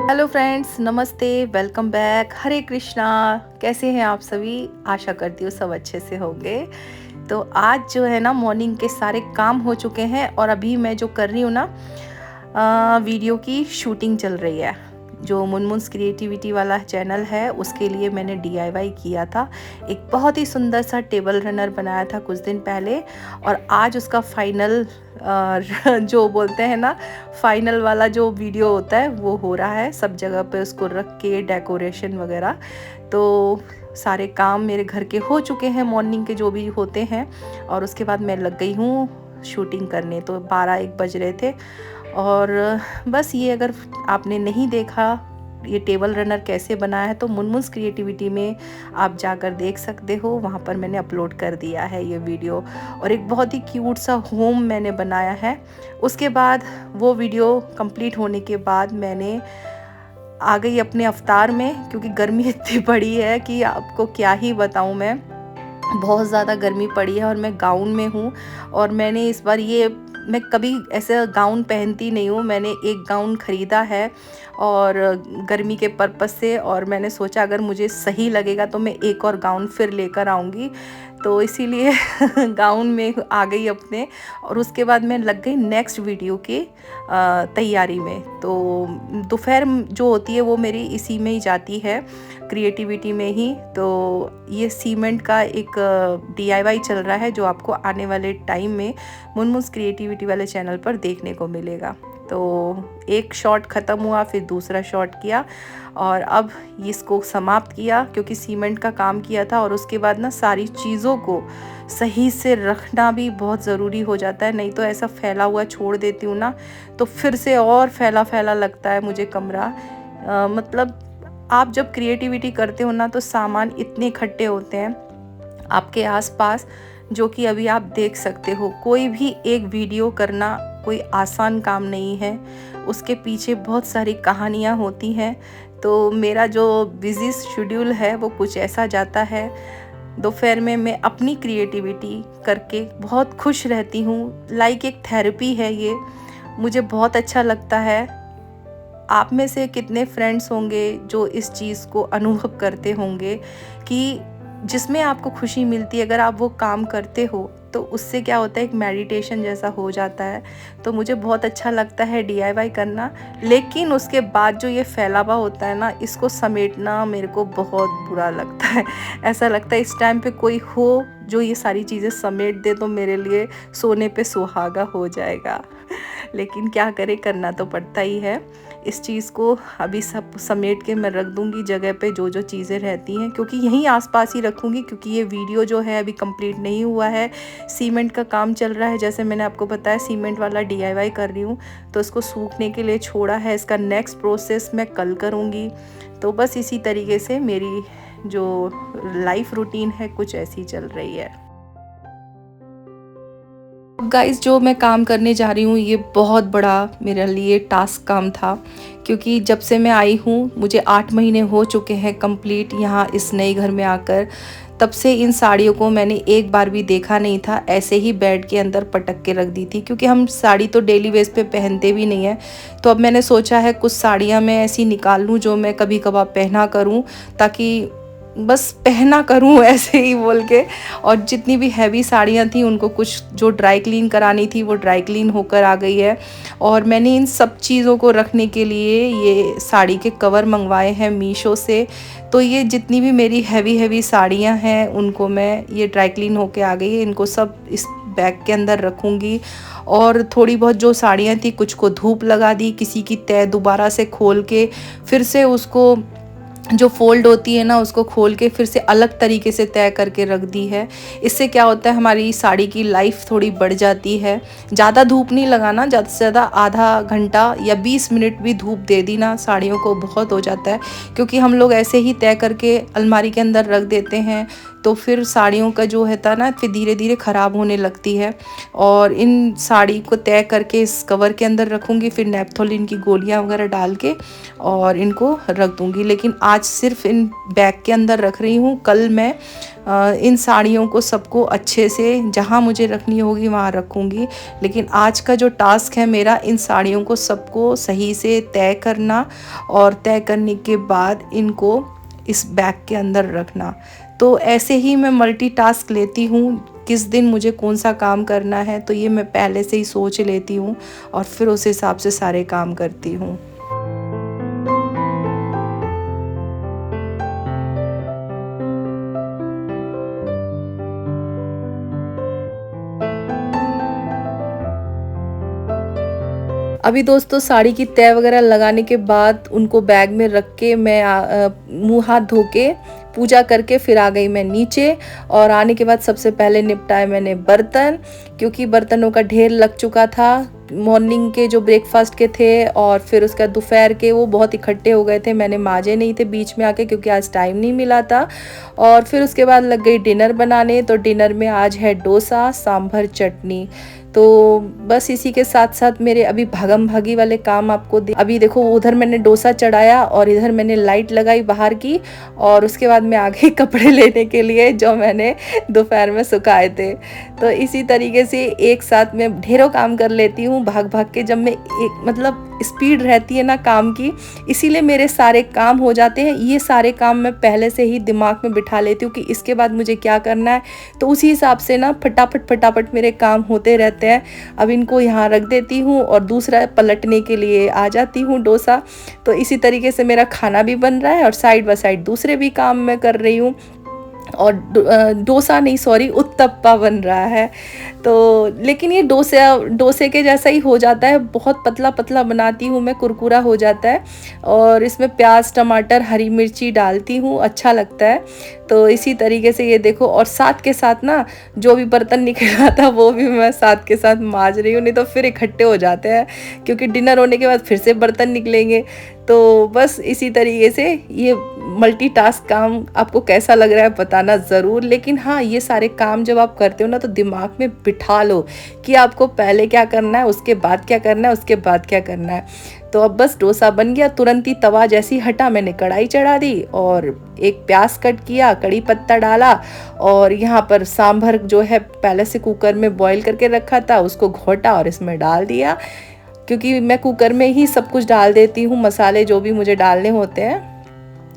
Hello friends, नमस्ते, welcome back. हरे कृष्णा। कैसे हैं आप सभी? आशा करती हूँ सब अच्छे से होंगे। तो आज जो है ना, मॉर्निंग के सारे काम हो चुके हैं और अभी मैं जो कर रही हूँ ना, वीडियो की शूटिंग चल रही है। जो मुनमुन्स क्रिएटिविटी वाला चैनल है, उसके लिए मैंने डीआईवाई किया था। एक बहुत ही सुंदर सा टेबल रनर बनाया था कुछ दिन पहले, और आज उसका फाइनल जो बोलते हैं ना, फाइनल वाला जो वीडियो होता है वो हो रहा है। सब जगह पे उसको रख के डेकोरेशन वगैरह। तो सारे काम मेरे घर के हो चुके हैं, मॉर्निंग के जो भी होते हैं, और उसके बाद मैं लग गई हूँ शूटिंग करने। तो 12-1 बज रहे थे। और बस ये, अगर आपने नहीं देखा ये टेबल रनर कैसे बनाया है, तो मुनमुन्स क्रिएटिविटी में आप जाकर देख सकते हो। वहाँ पर मैंने अपलोड कर दिया है ये वीडियो। और एक बहुत ही क्यूट सा होम मैंने बनाया है। उसके बाद वो वीडियो कंप्लीट होने के बाद मैंने आ गई अपने अवतार में, क्योंकि गर्मी इतनी बड़ी है कि आपको क्या ही बताऊँ मैं। बहुत ज़्यादा गर्मी पड़ी है और मैं गाउन में हूँ। और मैंने इस बार मैं कभी ऐसे गाउन पहनती नहीं हूँ। मैंने एक गाउन ख़रीदा है और गर्मी के पर्पज़ से, और मैंने सोचा अगर मुझे सही लगेगा तो मैं एक और गाउन फिर लेकर आऊँगी। तो इसीलिए गाउन में आ गई अपने। और उसके बाद मैं लग गई नेक्स्ट वीडियो की तैयारी में। तो दोपहर जो होती है वो मेरी इसी में ही जाती है, क्रिएटिविटी में ही। तो ये सीमेंट का एक डीआईवाई चल रहा है, जो आपको आने वाले टाइम में मुनमुन्स क्रिएटिविटी वाले चैनल पर देखने को मिलेगा। तो एक शॉट ख़त्म हुआ, फिर दूसरा शॉट किया, और अब इसको समाप्त किया, क्योंकि सीमेंट का काम किया था। और उसके बाद ना सारी चीज़ों को सही से रखना भी बहुत ज़रूरी हो जाता है। नहीं तो ऐसा फैला हुआ छोड़ देती हूँ ना, तो फिर से और फैला फैला लगता है मुझे कमरा। मतलब आप जब क्रिएटिविटी करते हो ना, तो सामान इतने इकट्ठे होते हैं आपके आसपास, जो कि अभी आप देख सकते हो। कोई भी एक वीडियो करना कोई आसान काम नहीं है, उसके पीछे बहुत सारी कहानियाँ होती हैं। तो मेरा जो बिज़ी शेड्यूल है वो कुछ ऐसा जाता है। दोपहर में मैं अपनी क्रिएटिविटी करके बहुत खुश रहती हूँ। लाइक एक थेरेपी है ये, मुझे बहुत अच्छा लगता है। आप में से कितने फ्रेंड्स होंगे जो इस चीज़ को अनुभव करते होंगे कि जिसमें आपको खुशी मिलती है, अगर आप वो काम करते हो तो उससे क्या होता है, एक मेडिटेशन जैसा हो जाता है। तो मुझे बहुत अच्छा लगता है डीआईवाई करना। लेकिन उसके बाद जो ये फैलावा होता है ना, इसको समेटना मेरे को बहुत बुरा लगता है। ऐसा लगता है इस टाइम पे कोई हो जो ये सारी चीज़ें समेट दे, तो मेरे लिए सोने पे सुहागा हो जाएगा। लेकिन क्या करें, करना तो पड़ता ही है। इस चीज़ को अभी सब समेट के मैं रख दूँगी जगह पे, जो जो चीज़ें रहती हैं, क्योंकि यहीं आसपास ही रखूँगी। क्योंकि ये वीडियो जो है अभी कंप्लीट नहीं हुआ है, सीमेंट का काम चल रहा है। जैसे मैंने आपको बताया, सीमेंट वाला डीआईवाई कर रही हूँ, तो इसको सूखने के लिए छोड़ा है। इसका नेक्स्ट प्रोसेस मैं कल करूँगी। तो बस इसी तरीके से मेरी जो लाइफ रूटीन है कुछ ऐसी चल रही है। गाइस, जो मैं काम करने जा रही हूँ, ये बहुत बड़ा मेरे लिए टास्क काम था। क्योंकि जब से मैं आई हूँ, मुझे 8 महीने हो चुके हैं कंप्लीट यहाँ इस नए घर में आकर। तब से इन साड़ियों को मैंने एक बार भी देखा नहीं था, ऐसे ही बेड के अंदर पटक के रख दी थी। क्योंकि हम साड़ी तो डेली बेस पे पहनते भी नहीं हैं। तो अब मैंने सोचा है कुछ साड़ियाँ मैं ऐसी निकाल लूँ जो मैं कभी कभार पहना करूँ, ताकि बस पहना करूँ ऐसे ही बोल के। और जितनी भी हैवी साड़ियाँ थी, उनको कुछ जो ड्राई क्लीन करानी थी वो ड्राई क्लीन होकर आ गई है। और मैंने इन सब चीज़ों को रखने के लिए ये साड़ी के कवर मंगवाए हैं मीशो से। तो ये जितनी भी मेरी हैवी साड़ियाँ हैं, उनको मैं, ये ड्राई क्लीन होके आ गई है, इनको सब इस बैग के अंदर रखूँगी। और थोड़ी बहुत जो साड़ियाँ थी, कुछ को धूप लगा दी, किसी की तह दोबारा से खोल के, फिर से उसको जो फोल्ड होती है ना, उसको खोल के फिर से अलग तरीके से तय करके रख दी है। इससे क्या होता है, हमारी साड़ी की लाइफ थोड़ी बढ़ जाती है। ज़्यादा धूप नहीं लगाना, ज़्यादा से ज़्यादा आधा घंटा या 20 मिनट भी धूप दे दी ना, साड़ियों को बहुत हो जाता है। क्योंकि हम लोग ऐसे ही तय करके अलमारी के अंदर रख देते हैं, तो फिर साड़ियों का जो होता ना फिर धीरे धीरे ख़राब होने लगती है। और इन साड़ी को तय करके इस कवर के अंदर रखूँगी, फिर नेपथोलिन की गोलियां वगैरह डाल के और इनको रख दूँगी। लेकिन आज सिर्फ इन बैग के अंदर रख रही हूँ। कल मैं इन साड़ियों को सबको अच्छे से जहाँ मुझे रखनी होगी वहाँ रखूँगी। लेकिन आज का जो टास्क है मेरा, इन साड़ियों को सबको सही से तय करना और तय करने के बाद इनको इस बैग के अंदर रखना। तो ऐसे ही मैं मल्टीटास्क लेती हूँ, किस दिन मुझे कौन सा काम करना है तो ये मैं पहले से ही सोच लेती हूँ और फिर उस हिसाब से सारे काम करती हूँ। अभी दोस्तों साड़ी की तय वगैरह लगाने के बाद उनको बैग में रख के मैं मुँह हाथ धो के पूजा करके फिर आ गई मैं नीचे। और आने के बाद सबसे पहले निपटाए मैंने बर्तन, क्योंकि बर्तनों का ढेर लग चुका था। मॉर्निंग के जो ब्रेकफास्ट के थे और फिर उसका दोपहर के वो बहुत इकट्ठे हो गए थे, मैंने माजे नहीं थे बीच में आके क्योंकि आज टाइम नहीं मिला था। और फिर उसके बाद लग गई डिनर बनाने। तो डिनर में आज है डोसा, सांभर, चटनी। तो बस इसी के साथ साथ मेरे अभी भागम भागी वाले काम आपको अभी देखो, उधर मैंने डोसा चढ़ाया और इधर मैंने लाइट लगाई बाहर की, और उसके बाद मैं आ गई कपड़े लेने के लिए जो मैंने दोपहर में सुखाए थे। तो इसी तरीके से एक साथ में ढेरों काम कर लेती हूँ भाग भाग के। जब मैं एक मतलब स्पीड रहती है ना काम की, इसीलिए मेरे सारे काम हो जाते हैं। ये सारे काम मैं पहले से ही दिमाग में बिठा लेती हूँ कि इसके बाद मुझे क्या करना है, तो उसी हिसाब से ना फटाफट फटाफट मेरे काम होते रहते हैं। अब इनको यहाँ रख देती हूँ और दूसरा पलटने के लिए आ जाती हूँ डोसा। तो इसी तरीके से मेरा खाना भी बन रहा है और साइड बाय साइड दूसरे भी काम मैं कर रही हूँ। और डोसा नहीं, सॉरी, उत्तप्पा बन रहा है। तो लेकिन ये डोसे के जैसा ही हो जाता है, बहुत पतला पतला बनाती हूँ मैं, कुरकुरा हो जाता है। और इसमें प्याज, टमाटर, हरी मिर्ची डालती हूँ, अच्छा लगता है। तो इसी तरीके से ये देखो, और साथ के साथ ना जो भी बर्तन निकला था वो भी मैं साथ के साथ मांज रही हूँ, नहीं तो फिर इकट्ठे हो जाते हैं क्योंकि डिनर होने के बाद फिर से बर्तन निकलेंगे। तो बस इसी तरीके से ये मल्टीटास्क काम आपको कैसा लग रहा है बताना ज़रूर। लेकिन हाँ, ये सारे काम जब आप करते हो ना तो दिमाग में बिठा लो कि आपको पहले क्या करना है, उसके बाद क्या करना है, उसके बाद क्या करना है। तो अब बस डोसा बन गया, तुरंत ही तवा जैसी हटा मैंने कढ़ाई चढ़ा दी और एक प्याज कट किया, कड़ी पत्ता डाला, और यहाँ पर सांभर जो है पहले से कुकर में बॉईल करके रखा था उसको घोटा और इसमें डाल दिया, क्योंकि मैं कुकर में ही सब कुछ डाल देती हूँ, मसाले जो भी मुझे डालने होते हैं।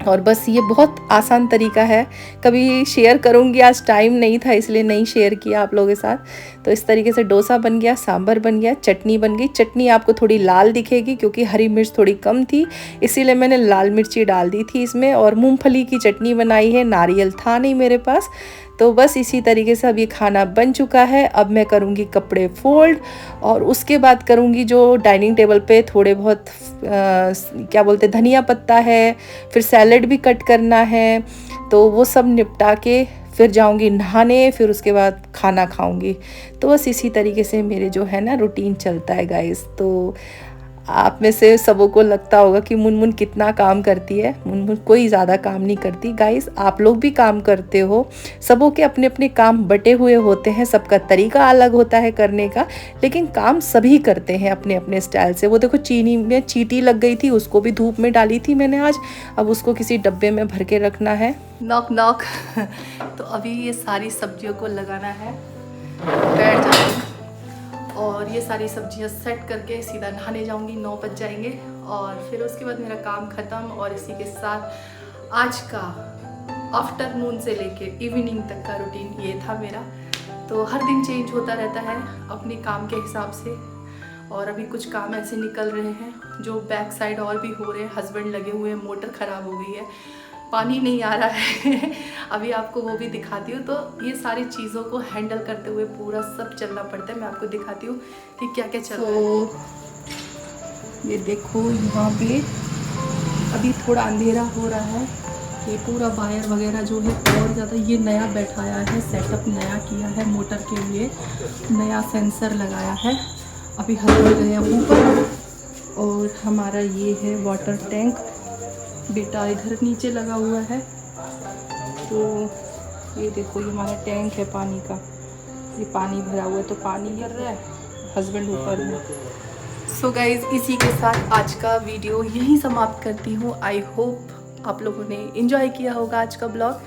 और बस ये बहुत आसान तरीका है, कभी शेयर करूँगी, आज टाइम नहीं था इसलिए नहीं शेयर किया आप लोगों के साथ। तो इस तरीके से डोसा बन गया, सांभर बन गया, चटनी बन गई। चटनी आपको थोड़ी लाल दिखेगी क्योंकि हरी मिर्च थोड़ी कम थी, इसीलिए मैंने लाल मिर्ची डाल दी थी इसमें। और मूंगफली की चटनी बनाई है, नारियल था नहीं मेरे पास। तो बस इसी तरीके से अब ये खाना बन चुका है। अब मैं करूँगी कपड़े फोल्ड और उसके बाद करूँगी जो डाइनिंग टेबल पे थोड़े बहुत क्या बोलते धनिया पत्ता है, फिर सैलेड भी कट करना है, तो वो सब निपटा के फिर जाऊंगी नहाने, फिर उसके बाद खाना खाऊंगी। तो बस इसी तरीके से मेरे जो है ना रूटीन चलता है गाइस। तो आप में से सबों को लगता होगा कि मुनमुन कितना काम करती है। मुनमुन कोई ज़्यादा काम नहीं करती गाइस, आप लोग भी काम करते हो। सबों के अपने अपने काम बटे हुए होते हैं, सबका तरीका अलग होता है करने का, लेकिन काम सभी करते हैं अपने अपने स्टाइल से। वो देखो चीनी में चींटी लग गई थी, उसको भी धूप में डाली थी मैंने आज, अब उसको किसी डब्बे में भर के रखना है। नॉक नॉक तो अभी ये सारी सब्जियों को लगाना है, बैठ जाऊँगी और ये सारी सब्जियां सेट करके सीधा नहाने जाऊंगी, 9 बज जाएंगे और फिर उसके बाद मेरा काम ख़त्म। और इसी के साथ आज का आफ्टरनून से लेके इवनिंग तक का रूटीन ये था मेरा। तो हर दिन चेंज होता रहता है अपने काम के हिसाब से। और अभी कुछ काम ऐसे निकल रहे हैं जो बैक साइड और भी हो रहे हैं, हस्बैंड लगे हुए हैं, मोटर ख़राब हो गई है, पानी नहीं आ रहा है अभी आपको वो भी दिखाती हूँ। तो ये सारी चीज़ों को हैंडल करते हुए पूरा सब चलना पड़ता है। मैं आपको दिखाती हूँ कि क्या क्या चल रहा है। ये देखो यहाँ पे अभी थोड़ा अंधेरा हो रहा है, ये पूरा वायर वगैरह जो है और ज़्यादा ये नया बैठाया है, सेटअप नया किया है, मोटर के लिए नया सेंसर लगाया है। अभी हस्बैंड गए ऊपर और हमारा ये है वाटर टैंक, बेटा इधर नीचे लगा हुआ है। तो ये देखो, ये हमारा टैंक है पानी का, ये पानी भरा हुआ है तो पानी कर रहा है, हस्बैंड ऊपर में। सो गाइज, इसी के साथ आज का वीडियो यहीं समाप्त करती हूँ। आई होप आप लोगों ने एंजॉय किया होगा आज का ब्लॉग,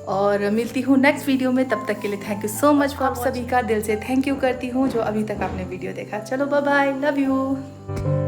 और मिलती हूँ नेक्स्ट वीडियो में। तब तक के लिए थैंक यू सो मच आप सभी का, दिल से थैंक यू करती हूँ जो अभी तक आपने वीडियो देखा। चलो बाय बाय, लव यू।